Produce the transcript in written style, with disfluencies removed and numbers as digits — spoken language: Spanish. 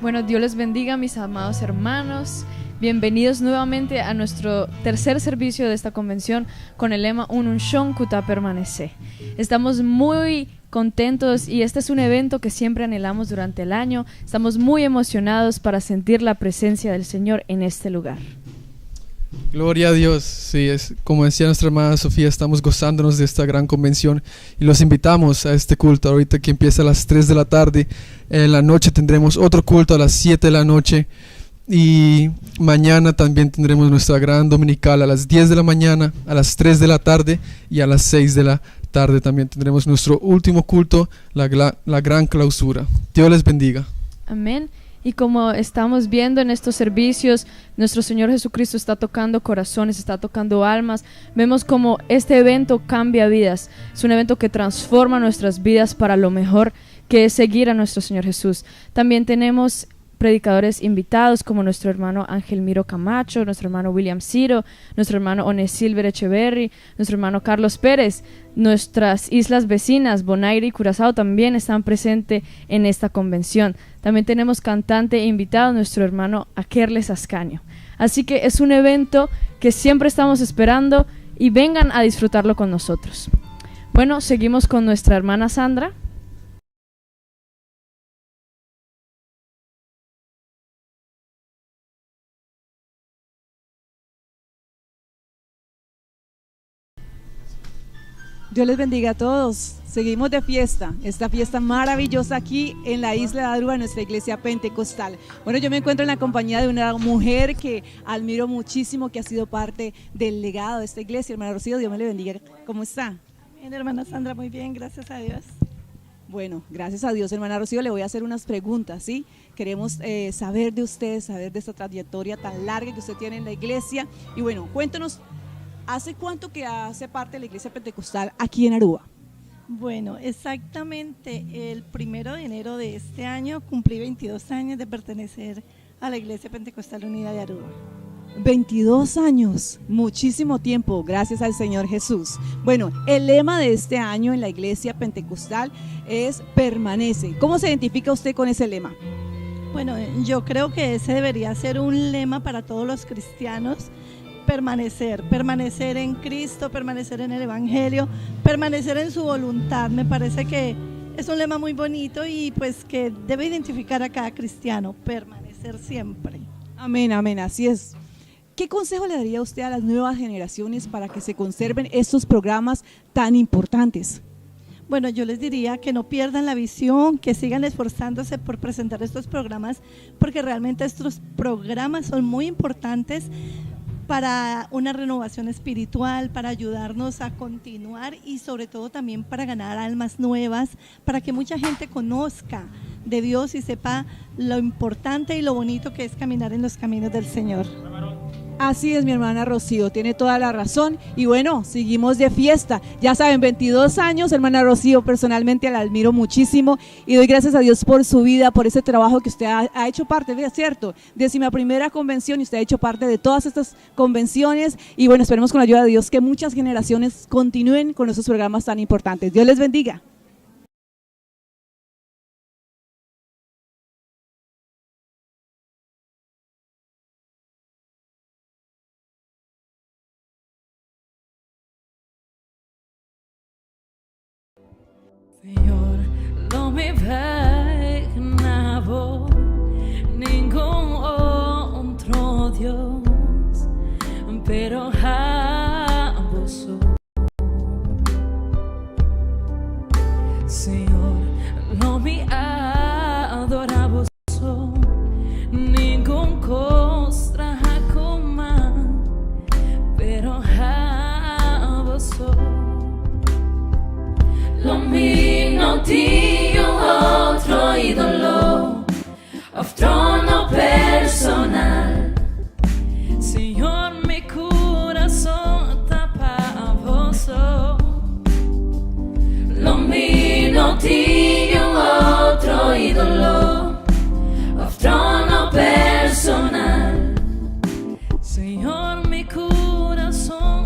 Bueno, Dios les bendiga, mis amados hermanos. Bienvenidos nuevamente a nuestro tercer servicio de esta convención con el lema Un Unción Kutá Permanece. Estamos muy contentos y este es un evento que siempre anhelamos durante el año. Estamos muy emocionados para sentir la presencia del Señor en este lugar. Gloria a Dios, sí, como decía nuestra hermana Sofía, estamos gozándonos de esta gran convención y los invitamos a este culto ahorita que empieza a las 3 de la tarde. En la noche tendremos otro culto a las 7 de la noche y mañana también tendremos nuestra gran dominical a las 10 de la mañana, a las 3 de la tarde y a las 6 de la tarde también tendremos nuestro último culto, la gran clausura. Dios les bendiga. Amén. Y como estamos viendo en estos servicios, nuestro Señor Jesucristo está tocando corazones, está tocando almas. Vemos como este evento cambia vidas. Es un evento que transforma nuestras vidas para lo mejor, que es seguir a nuestro Señor Jesús. También tenemos predicadores invitados como nuestro hermano Ángel Miro Camacho, nuestro hermano William Ciro, nuestro hermano Ones Silver Echeverry, nuestro hermano Carlos Pérez. Nuestras islas vecinas, Bonaire y Curazao, también están presentes en esta convención. También tenemos cantante invitado, nuestro hermano Akerles Ascanio. Así que es un evento que siempre estamos esperando y vengan a disfrutarlo con nosotros. Bueno, seguimos con nuestra hermana Sandra. Dios les bendiga a todos. Seguimos de fiesta, esta fiesta maravillosa aquí en la isla de Aruba, en nuestra iglesia pentecostal. Bueno, yo me encuentro en la compañía de una mujer que admiro muchísimo, que ha sido parte del legado de esta iglesia. Hermana Rocío, Dios me le bendiga. ¿Cómo está? Bien, hermana Sandra, muy bien, gracias a Dios. Bueno, gracias a Dios, hermana Rocío, le voy a hacer unas preguntas, ¿sí? Queremos saber de usted, saber de esta trayectoria tan larga que usted tiene en la iglesia. Y bueno, cuéntanos, ¿hace cuánto que hace parte de la iglesia pentecostal aquí en Aruba? Bueno, exactamente el 1 de enero de este año cumplí 22 años de pertenecer a la Iglesia Pentecostal Unida de Aruba. 22 años, muchísimo tiempo, gracias al Señor Jesús. Bueno, el lema de este año en la iglesia pentecostal es permanece. ¿Cómo se identifica usted con ese lema? Bueno, yo creo que ese debería ser un lema para todos los cristianos. Permanecer en Cristo, permanecer en el Evangelio, permanecer en su voluntad. Me parece que es un lema muy bonito y pues que debe identificar a cada cristiano, permanecer siempre. Amén, amén, así es. ¿Qué consejo le daría usted a las nuevas generaciones para que se conserven estos programas tan importantes? Bueno, yo les diría que no pierdan la visión, que sigan esforzándose por presentar estos programas, porque realmente estos programas son muy importantes para una renovación espiritual, para ayudarnos a continuar y sobre todo también para ganar almas nuevas, para que mucha gente conozca de Dios y sepa lo importante y lo bonito que es caminar en los caminos del Señor. Así es, mi hermana Rocío, tiene toda la razón. Y bueno, seguimos de fiesta. Ya saben, 22 años, hermana Rocío, personalmente la admiro muchísimo y doy gracias a Dios por su vida, por ese trabajo que usted ha hecho parte, ¿es cierto? 11ª convención y usted ha hecho parte de todas estas convenciones. Y bueno, esperemos con la ayuda de Dios que muchas generaciones continúen con esos programas tan importantes. Dios les bendiga. Señor, no me imaginaba ningún otro Dios, pero a vos, Señor, no me adoraba ningún cosa como, pero a vos. Lo mío no tinha outro ídolo, of trono personal. Senhor, mi coração tá para você. Lo mío no tinha outro ídolo, of trono personal. Senhor, mi coração